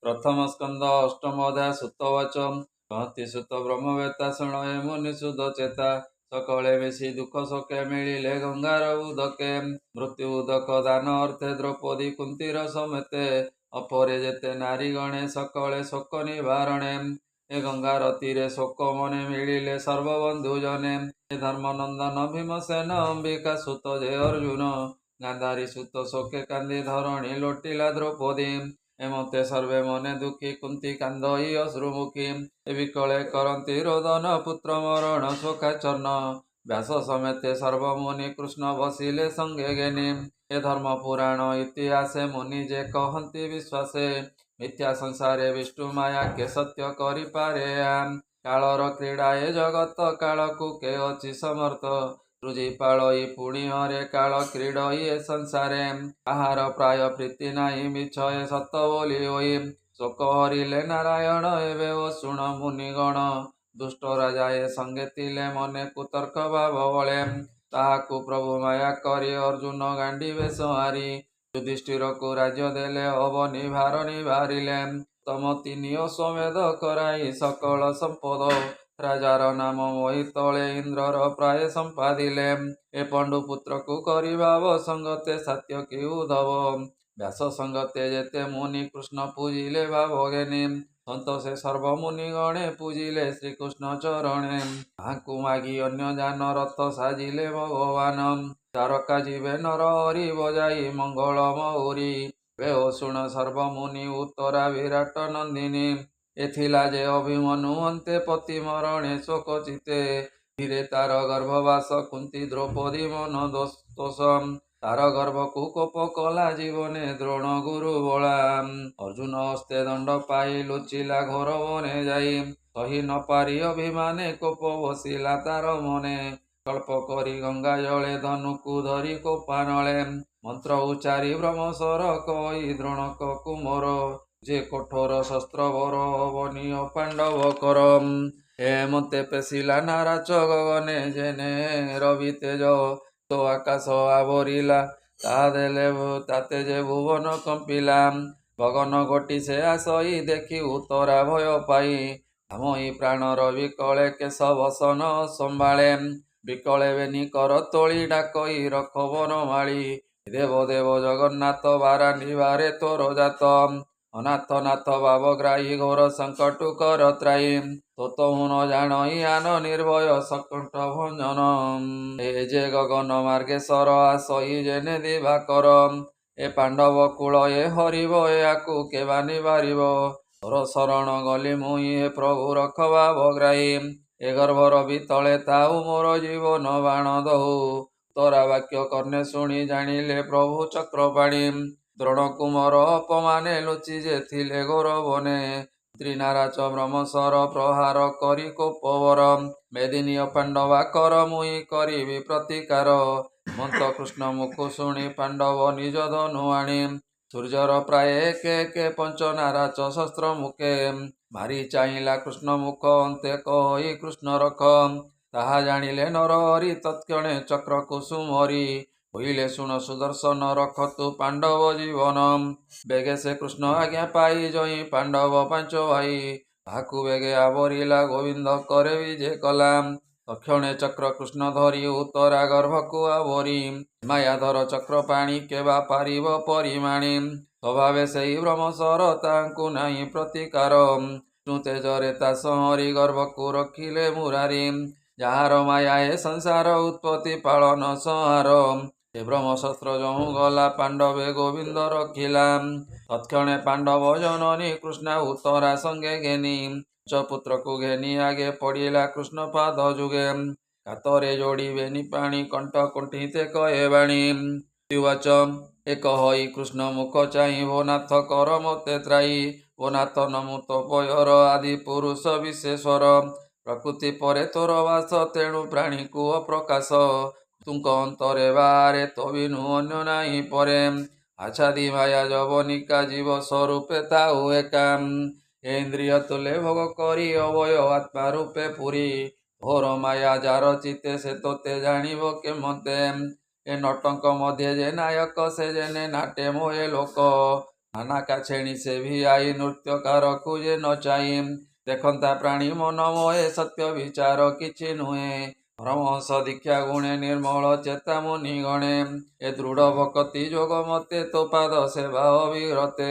प्रथम स्कंद अष्टम अध्याय सुतवच कहती सुत ब्रह्मवेत्ता शृणये मुनि सुध चेता सकले बेशी दुख शोके मिलिले गंगार उदके मृत्यु उदक दान अर्थे द्रौपदी कुंतीर समेते अपरे जेते नारी गणे सकले शोक निवारणे ए गंगार तीरे शोक मने मिलिले सर्वबंधु जने धर्मनंदन भीमसेन अंबिका सुत जे अर्जुन गांधारी सुत शोके कांदी धरणी लोटिला द्रौपदी एमते सर्वे मने दुखी कुंती कांदई अश्रुमुखी विकले करती रोदन पुत्र मरण शोकाचर्ण व्यास समेते सर्वमुनि कृष्ण बसिले संगे गेनी ए धर्म पुराण इतिहासे मुनि जे कहती विश्वासे मिथ्या संसारे विष्णु माया के सत्य करि पारे कालर क्रीड़ा ए जगत काल को के अछि समर्थ रुझी पाळई पुणी हरे काल क्रीडई ए संसारे आहार प्राय प्रीति नाही मिछ ए सत बोली होई शोक हरिले नारायण एवे ओ शुण मुनिगण दुष्ट राजा ए संगे तिले मने कुतर्क भाव बळे ताहाकु प्रभु माया करी अर्जुन गांडी बेश हारी युधिष्ठिर को राज्य देले अवनि भार निवारिले तम तिनि अश्वमेध कराई सकल संपद राजार नाम मोहि तले इंद्रर प्राय संपादिले ए पंडुपुत्र को करिभाव संगते सात्यकी उद्धव व्यास संगते जेते मुनि कृष्ण पूजिले भाव घेनी संतोषे सर्वमुनि गणे पूजिले श्रीकृष्ण चरणे ताहाकु मागी अन्य जान रथ साजिले भगवान तारका जीवे नर हरि बजाई मंगल मौरी वे शुण सर्वमुनि उत्तरा विराट नंदिनी एथिला जे अभिमनु अन्ते पति मरणे शोक चिते धीरे तार गर्भवास कुंती द्रौपदी मन दोषम तार गर्भ को कोप कला जीवने द्रोण गुरु बला अर्जुन हस्ते दंड पाई लुचिला घोर बने जाई सही न पारी अभिमाने कोप बसिला तार मने कल्प करी गंगा जले धनुकु धरी कोपानले मंत्र उच्चारी ब्रह्मस्वर कई द्रोणक कुमोर जे कठोर शस्त्र बर अवनीय पांडव करम हेमते पेशिला नाराच गगने जेने रवि तेज तो आकाश आवरिला ताते जे भुवन कंपिला गगन गोटी से आसई देखी उत्तरा भय पाई हमई प्राणर विकले केश बसन संभाळे विकले बेनी कर तोली डाकई रखबन माली देव देव जगन्नाथ बारा निवारे तोर जात अनाथ नाथ बाबग्राही घोर संकट कर त्राई तो हुन जाणई आन निर्भय सकंठ भंजन ए जे गगन मार्गेश्वर आसई जेने दिवाकर ए पांडव कूल ए हरिब याकु केबा निवारिब तोर शरण गली मुई हे प्रभु रखवा बग्राही ए गर्भर वितले ताऊ मोर जीवन बाण दहु तोरा वाक्य कर्णे शुणी जानिले प्रभु चक्रपाणी द्रोण कुमर अपमाने लुचि जे थिले घोर बने त्रिनाराच ब्रह्मस्वर प्रहार करी कोपवर मेदिनी पांडवा कर मुई करी प्रतिकार मत कृष्ण मुख शुणी पांडव निज धनु आणी सूर्यर प्राय के पंच नाराच शस्त्र मुखे मारी चाहिला कृष्ण मुख अंते कही कृष्ण रख ताहा जानिले नर हरि तत्क्षणे चक्र कुसुमरी होइले शुण सुदर्शन रखतु पांडव जीवन बेगे से कृष्ण आज्ञा पाई जई पांडव पांच भाई ताकु बेगे आवरिला गोविंद करे विजय कलाम तक्षणे चक्र कृष्ण धरी उत्तरा गर्भ को आवरी मायाधर चक्र पाणी केबा पारिब परिमाणी स्वभावे सेई ब्रह्मस्वर तांकु नाही प्रतिकार तेजरे ता संहरी गर्भ को रखिले मुरारी जार माया ए संसार उत्पत्ति पालन संहार हे ब्रह्मशस्त्र जहु गला पांडवे गोविंद रखिला तत्क्षणे पांडव जननी कृष्णा उत्तरा संगे घेनी पुत्र को घेनी आगे पड़िला कृष्ण पाद जुगे कातरे जोड़िबेनी पाणी कंठ कुंठिते कहे बाणी तिवाच एक हई कृष्ण मुख चाहि भो नाथ कर मते त्राई ओ नाथ नमुत पयर आदि पुरुष विशेश्वर प्रकृति परे तोर वास तेणु प्राणी को अप्रकाश तुंक अंतरे बारे तो बिनु अन्य नाही परे आछादी माया जवनिका जीव स्वरूपे ताऊ एकाम इंद्रिय तुले भोग करी अवय आत्मा रूपे पुरी घोर माया जार चिते से तोते जानिब के मते ए नटंक मध्य जे नायक से जेने नाटे मोहे लोक ନାନା କାଛେଣି ସେ ଭିଆଇ ନୃତ୍ୟକାରକୁ ଯେ ନଚାଇ ଦେଖନ୍ତା ପ୍ରାଣୀ ମନ ମୋହେ ସତ୍ୟ ବିଚାର କିଛି ନୁହେଁ। ପରମହଂସ ଦୀକ୍ଷା ଗୁଣେ ନିର୍ମଳ ଚେତା ମୁନି ଗଣେ ଏ ଦୃଢ଼ ଭକତି ଯୋଗ ମତେ ତୋ ପାଦ ସେବା ଅବିରତେ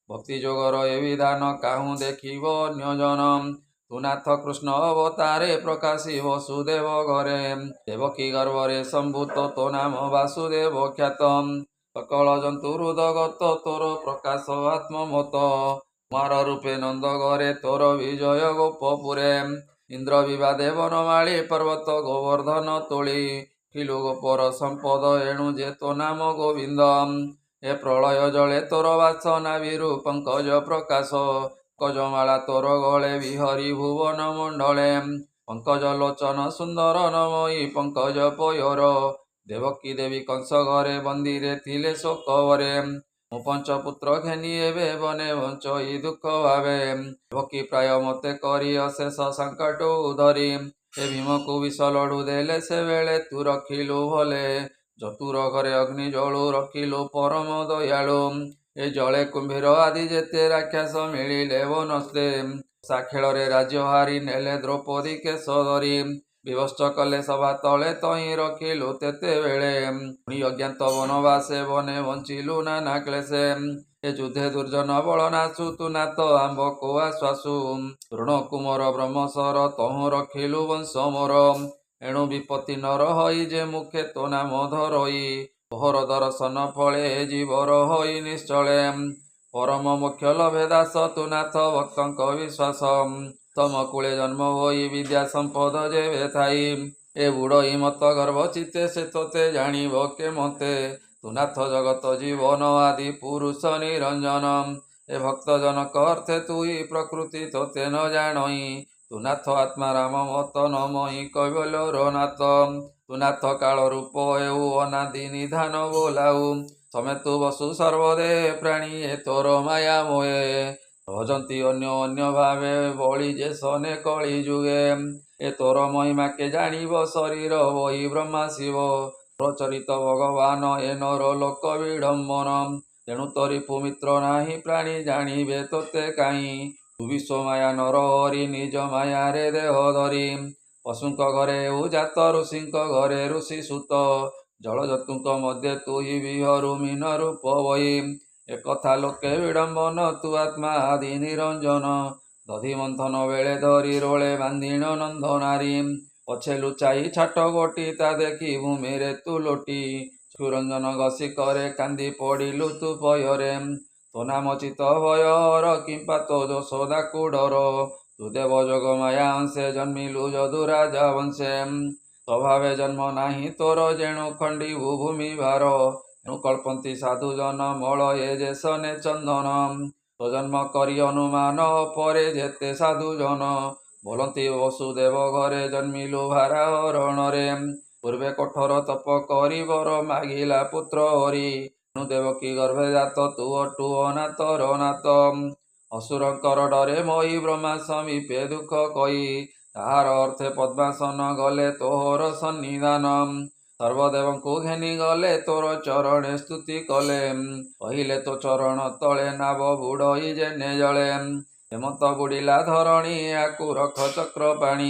ଭକ୍ତି ଯୋଗର ଏ ବିଧାନ କାହୁଁ ଦେଖିବ ଅନ୍ୟଜନ ତୁ ନାଥ କୃଷ୍ଣ ଅବତାରେ ପ୍ରକାଶି ବସୁଦେବ ଘରେ ଦେବକୀ ଗର୍ଭରେ ସମ୍ଭୂତ ତୋ ନାମ ବାସୁଦେବ ଖ୍ୟାତ ସକଳ ଜନ୍ତୁ ହୃଦଗତ ତୋର ପ୍ରକାଶ ଆତ୍ମମତ କୁମାର ରୂପେ ନନ୍ଦ ଘରେ ତୋର ବିଜୟ ଗୋପପୁରେ ଇନ୍ଦ୍ର ବିବାଦେ ବନମାଳୀ ପର୍ବତ ଗୋବର୍ଦ୍ଧନ ତୋଳି ଖିଲୁ ଗୋପର ସମ୍ପଦ ଏଣୁ ଯେ ତୋ ନାମ ଗୋବିନ୍ଦ ଏ ପ୍ରଳୟ ଜଳେ ତୋର ବାସନା ବିରୁ ପଙ୍କଜ ପ୍ରକାଶ ପଙ୍କଜମାଳା ତୋର ଗଳେ ବିହରି ଭୁବନ ମଣ୍ଡଳେ ପଙ୍କଜ ଲୋଚନ ସୁନ୍ଦର ନମୟୀ ପଙ୍କଜ ପୟର ଦେବକୀ ଦେବୀ କଂସ ଘରେ ବନ୍ଦୀରେ ଥିଲେ ଶୋକବରେ ମୁଁ ପଞ୍ଚପୁତ୍ର ଘେନି ଏବେ ବନେ ବଞ୍ଚଇ ଦୁଃଖ ଭାବେ ଦେବକୀ ପ୍ରାୟ ମତେ କରି ଅଶେଷ ସଙ୍କଟ ଧରି ଏ ଭୀମକୁ ବିଷ ଲଡୁ ଦେଲେ ସେବେଳେ ତୁ ରଖିଲୁ ଭଲେ ଚତୁର ଘରେ ଅଗ୍ନି ଜଳୁ ରଖିଲୁ ପରମ ଦୟାଳୁ ଏ ଜଳେ କୁମ୍ଭୀର ଆଦି ଯେତେ ରାକ୍ଷସ ମିଳିଲେ ବନସ୍ତେ ସା ଖେଳରେ ରାଜ୍ୟ ହାରି ନେଲେ ଦ୍ରୌପଦୀ କେଶ ଧରି ବିଭତ୍ସ କଲେ ସଭା ତଳେ ତହିଁ ରଖିଲୁ ତେତେବେଳେ ପୁଣି ଅଜ୍ଞାତ ବନବାସେ ବନେ ବଞ୍ଚିଲୁ ନାନା କ୍ଲେଶେ ଏ ଯୁଦ୍ଧେ ଦୁର୍ଜନ ବଳ ନାଶୁ ତୁ ନାଥ ଆମ୍ବ କୋ ଆଶ୍ୱାସୁ ତୃଣ କୁମର ବ୍ରହ୍ମସର ତହୁଁ ରଖିଲୁ ବଂଶ ମୋର ଏଣୁ ବିପତ୍ତି ନର ହଇ ଯେ ମୁଖେ ତୋ ନାମ ଧରଇ ତୋହର ଦର୍ଶନ ଫଳେ ଜୀବର ହଇ ନିଶ୍ଚଳେ ପରମ ମୋକ୍ଷ ଲଭେ ଦାସ ତୁ ନାଥ ଭକ୍ତଙ୍କ ବିଶ୍ୱାସ ତମ କୂଳେ ଜନ୍ମ ହୋଇ ବିଦ୍ୟା ସମ୍ପଦ ଯେବେ ଥାଇ ଏ ବୁଢ଼ଇ ମତ ଗର୍ଭ ଚିତେ ସେ ତୋତେ ଜାଣିବ କେ ମତେ ତୁ ନାଥ ଜଗତ ଜୀବନ ଆଦି ପୁରୁଷ ନିରଞ୍ଜନ ଏ ଭକ୍ତ ଜନକ ଅର୍ଥେ ତୁଇ ପ୍ରକୃତି ତୋତେ ନ ଜାଣଇ ତୁ ନାଥ ଆତ୍ମା ରାମ ମତ ନମଇ କୈବଲ୍ୟର ନାଥ ତୁ ନାଥ କାଳ ରୂପ ହେଉ ଅନାଦି ନିଧାନ ବୋଲାଉ ସମେତୁ ବସୁ ସର୍ବଦେ ପ୍ରାଣୀ ଏ ତୋର ମାୟା ମୋହେ ଭଜନ୍ତି ଅନ୍ୟ ଅନ୍ୟ ଭାବେ ବଳି ଯେ ସନେ କଳି ଯୁଗେ ଏ ତୋର ମହିମା କେ ଜାଣିବ ଶରୀର ବହି ବ୍ରହ୍ମା ଶିବ ପ୍ରଚରିତ ଭଗବାନ ଏ ନର ଲୋକ ବିଡ଼ମ୍ବନ ତେଣୁ ତୋରି ପୁମିତ୍ର ନାହିଁ ପ୍ରାଣୀ ଜାଣିବେ ତୋତେ କାହିଁ ତୁ ବିଶ୍ୱ ମାୟା ନର ହରି ନିଜ ମାୟାରେ ଦେହ ଧରି ପଶୁଙ୍କ ଘରେ ହେଉ ଜାତ ଋଷିଙ୍କ ଘରେ ଋଷି ସୁତ ଜଳଜନ୍ତୁଙ୍କ ମଧ୍ୟରେ ତୁ ହି ବିହରୁ ମୀନ ରୂପ ବହି ଏକଥା ଲୋକେ ବିଡ଼ମ୍ବନ ତୁ ଆତ୍ମା ଆଦି ନିରଞ୍ଜନ ଦଧି ମନ୍ଥନ ବେଳେ ଧରି ରୋଳେ ବାନ୍ଧିଣ ନନ୍ଦ ନାରୀ ପଛେ ଲୁଚାଇ ଛାଟ ଗୋଟି ତା ଦେଖି ଭୂମିରେ ତୁ ଲୋଟି ସୁରଞ୍ଜନ ଘଷି କରେ କାନ୍ଦି ପଡ଼ିଲୁ ତୁ ଭୟରେ ତୋ ନାମ ଚିତ ଭୟର କିମ୍ପା ତୋ ଯଶୋଦାକୁ ଡର ତୁ ଦେବ ଯୋଗ ମାୟା ଅଂଶେ ଜନ୍ମିଲୁ ଯଦୁ ରାଜା ବଂଶେ ସ୍ୱଭାବେ ଜନ୍ମ ନାହିଁ ତୋର ଯେଣୁ ଖଣ୍ଡିବୁ ଭୂମି ଭାର ଏଣୁ କଳ୍ପନ୍ତି ସାଧୁ ଜନ ମଳ ଏ ଯେ ସନେ ଚନ୍ଦନ ତୋ ଜନ୍ମ କରି ଅନୁମାନ ପରେ ଯେତେ ସାଧୁ ଜନ ବୋଲନ୍ତି ବସୁଦେବ ଘରେ ଜନ୍ମିଲୁ ଭାରା ହରଣରେ ପୂର୍ବେ କଠୋର ତପ କରି ବର ମାଗିଲା ପୁତ୍ର ହରି ଏଣୁ ଦେବକୀ ଗର୍ଭେ ଜାତ ତୁ ଅଟୁ ଅନାଥର ନାଥ ଅସୁରଙ୍କର ଡରେ ମଇ ବ୍ରହ୍ମା ସମୀପେ ଦୁଃଖ କହି ତାହାର ଅର୍ଥେ ପଦ୍ମାସନ ଗଲେ ତୋହର ସନ୍ନିଧାନ ସର୍ବଦେବଙ୍କୁ ଘେନି ଗଲେ ତୋର ଚରଣେ ସ୍ତୁତି କଲେ କହିଲେ ତୋ ଚରଣ ତଳେ ନାବ ବୁଡ଼ଇ ଯେନେ ଜଳେ ହେମନ୍ତ ବୁଡ଼ିଲା ଧରଣୀ ଆକୁ ରଖ ଚକ୍ର ପାଣି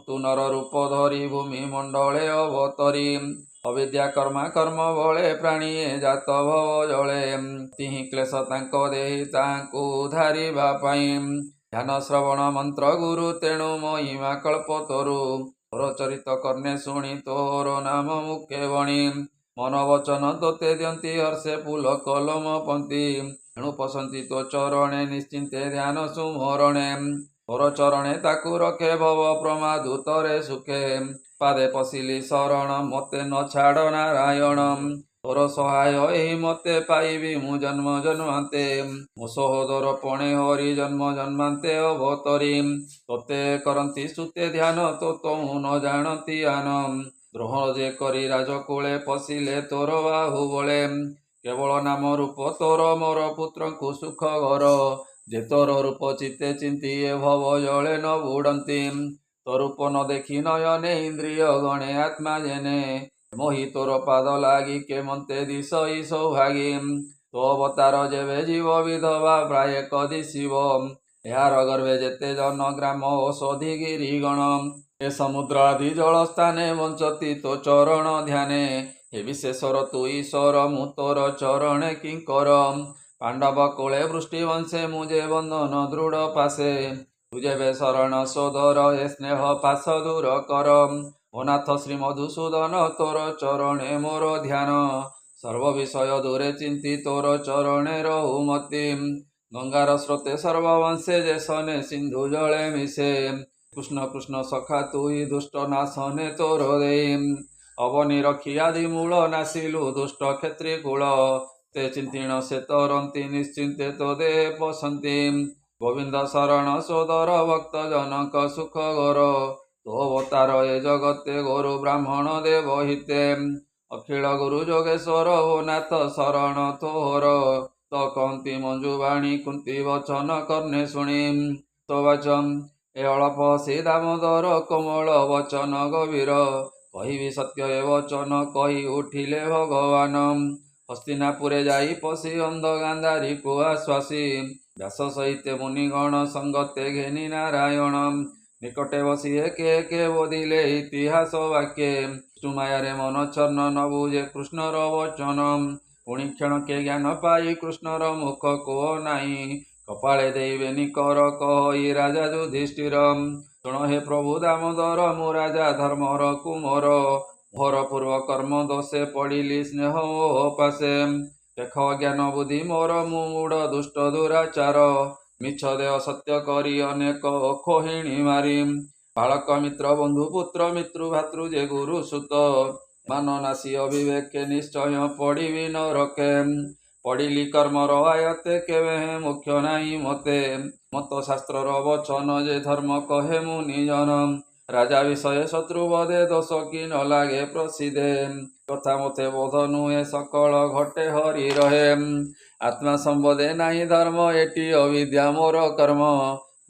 ତୁ ନର ରୂପ ଧରି ଭୂମି ମଣ୍ଡଳେ ଅବତରି ଅବିଦ୍ୟା କର୍ମା କର୍ମ ବଳେ ପ୍ରାଣୀ ଜାତ ଭବ ଜଳେ ତିହି କ୍ଲେଶ ତାଙ୍କ ଦେହି ତାଙ୍କୁ ଉଦ୍ଧାରିବା ପାଇଁ ଧ୍ୟାନ ଶ୍ରବଣ ମନ୍ତ୍ର ଗୁରୁ ତେଣୁ ମହିମା କଳ୍ପ ତୋରୁ ତୋର ଚରିତ କର୍ଣ୍ଣେ ଶୁଣି ତୋର ନାମ ମୁଖେ ବଣି ମନ ବଚନ ତୋତେ ଦିଅନ୍ତି ହର୍ଷେ ଫୁଲ କଲମ ପନ୍ତି ଏଣୁ ପଶନ୍ତି ତୋ ଚରଣେ ନିଶ୍ଚିନ୍ତେ ଧ୍ୟାନ ସୁମରଣେ ତୋର ଚରଣେ ତାକୁ ରଖେ ଭବ ପ୍ରମାଦୁ ତରେ ସୁଖେ ପାଦେ ପଶିଲି ଶରଣ ମତେ ନ ଛାଡ଼ ନାରାୟଣ ତୋର ସହାୟ ଏହି ମତେ ପାଇବି ମୁଁ ଜନ୍ମ ଜନ୍ମାନ୍ତେ ମୋ ସହୋଦର ପଣେ ହରି ଜନ୍ମ ଜନ୍ମାନ୍ତେ ଅବତରି ତୋତେ କରନ୍ତି ସୁତେ ଧ୍ୟାନ ତୋ ତହୁଁ ନ ଜାଣନ୍ତି ଆନ ଦ୍ରୋହ ଯେ କରି ରାଜକୂଳେ ପଶିଲେ ତୋର ବାହୁ ବଳେ କେବଳ ନାମ ରୂପ ତୋର ମୋର ପୁତ୍ରଙ୍କୁ ସୁଖ ଘର ଯେ ତୋର ରୂପ ଚିତେ ଚିନ୍ତି ଏ ଭବ ଜଳେ ନ ବୁଡ଼ନ୍ତି ତୋ ରୂପ ନ ଦେଖି ନୟନେ ଇନ୍ଦ୍ରିୟ ଗଣେ ଆତ୍ମା ଜେନେ ମୋହି ତୋର ପାଦ ଲାଗି କେ ମନ୍ତେ ଦିଶଇ ସୌଭାଗୀ तो अवतार जेबे जीव विधवा प्राय कदिशिव यार गर्भे जेते जन ग्राम औषधि गिरिगण ए समुद्र आदि जल स्थाने वंचती तो चरण ध्याने हे विशेषर तु ईश्वर मु तोर चरणे किंकर पांडव कोले वृष्टिवंशे मुझे बंधन दृढ़ पासे तुझे शरण सोदर ए स्नेह पास दूर कर ओ नाथ श्री मधुसूदन तोर चरणे मोर ध्यान सर्व विषय दूरे चिंती तोर चरणे रहु मती गंगार स्रोते सर्ववंशे जे सने सिंधु जले मिशे कृष्ण कृष्ण सखा तुई दुष्ट नाशने तोर दे अवनी रखी आदि मूल नासिलु दुष्ट क्षेत्री कूल ते चिंतीण से तरंती निश्चिंते तो दे पसंती गोविंद शरण सोदर भक्त जनक सुख गर तो अवतार ए जगते गुरु ब्राह्मण देव हिते अखिल गुरु जोगेश्वर ओ नाथ शरण तोहर तो कौंती मंजुवाणी कुंती वचन कर्णे शुणी तो वचन ए अल्प से दामोदर कोमल वचन गभीर कहिबी सत्य ए वचन कही उठिले भगवान हस्तिनापुरे जाई पशि अंध गांधारी को आश्वासी व्यास सहित मुनिगण संगते घेनी नारायण निकटे बसी के बोधिले इतिहास वाक्ये विष्णुमायारे मन चर्ण न बुझे कृष्णर वचन पुणी क्षण के ज्ञान पाई कृष्णर मुख को नाही कपाळे देवेनी कर कहि राजा युधिष्ठिर शुण हे प्रभु दामोदर मु राजा धर्मर कुमर मोर पूर्व कर्म दोषे पड़िली स्नेह पासे देख ज्ञान बुद्धि मोर मु मूढ़ दुष्ट दुराचार मिछ देह सत्य करी अनेक खोहिणी मारी बालक मित्र बंधु पुत्र मित्रु भातृ जे गुरु सुत मान नासी अविवेके निश्चय पड़िबी नरके पड़िली कर्मर आयते केवे मुख्य नाही मते मत शास्त्रर वचन जे धर्म कहे मुनिजन राजा विषय शत्रु बधे दोष कि न लागे प्रसिद्धे कथा मते बोध नुहे सकल घटे हरि रहे आत्मा संबदे नाही धर्म एटी अविद्या मोर कर्म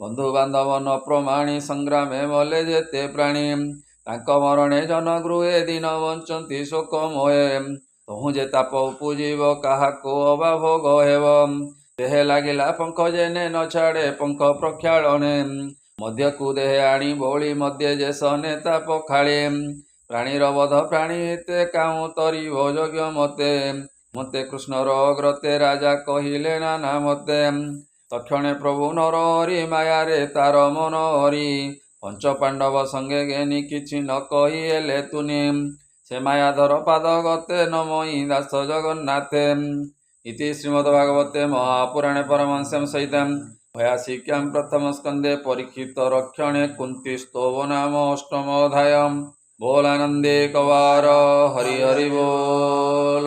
बंधु बांधव न प्रमाणी संग्रामे मले जेते प्राणी तांक मरणे जन गृहे दिन वंचंती शोकमये तहु जे ताप उपजीव काहा को अबा भोग हेव देहे लागिला पंख जेने न छाड़े पंख प्रक्षालने मध्य को देहे आणी बौली मध्य जे सने ताप खाळे प्राणीर बध प्राणी हिते काहु तरिव योग्य मते मते कृष्णर अग्रते राजा कहिले नाना मते तक्षणे प्रभु नर हरि मायारे तार मन हरि पंच पांडव संगे घेनी किछि न कहि हेले तुनि से मायाधर पाद गते नमयी दास जगन्नाथे इति श्रीमद्भागवते महापुराणे परमहंस्यां सहितं भयासिक्यां प्रथम स्कंदे परीक्षित रक्षणे कुंती स्तोव नाम अष्टमोऽध्यायः बोलानंदे कवार हरि हरि बोल।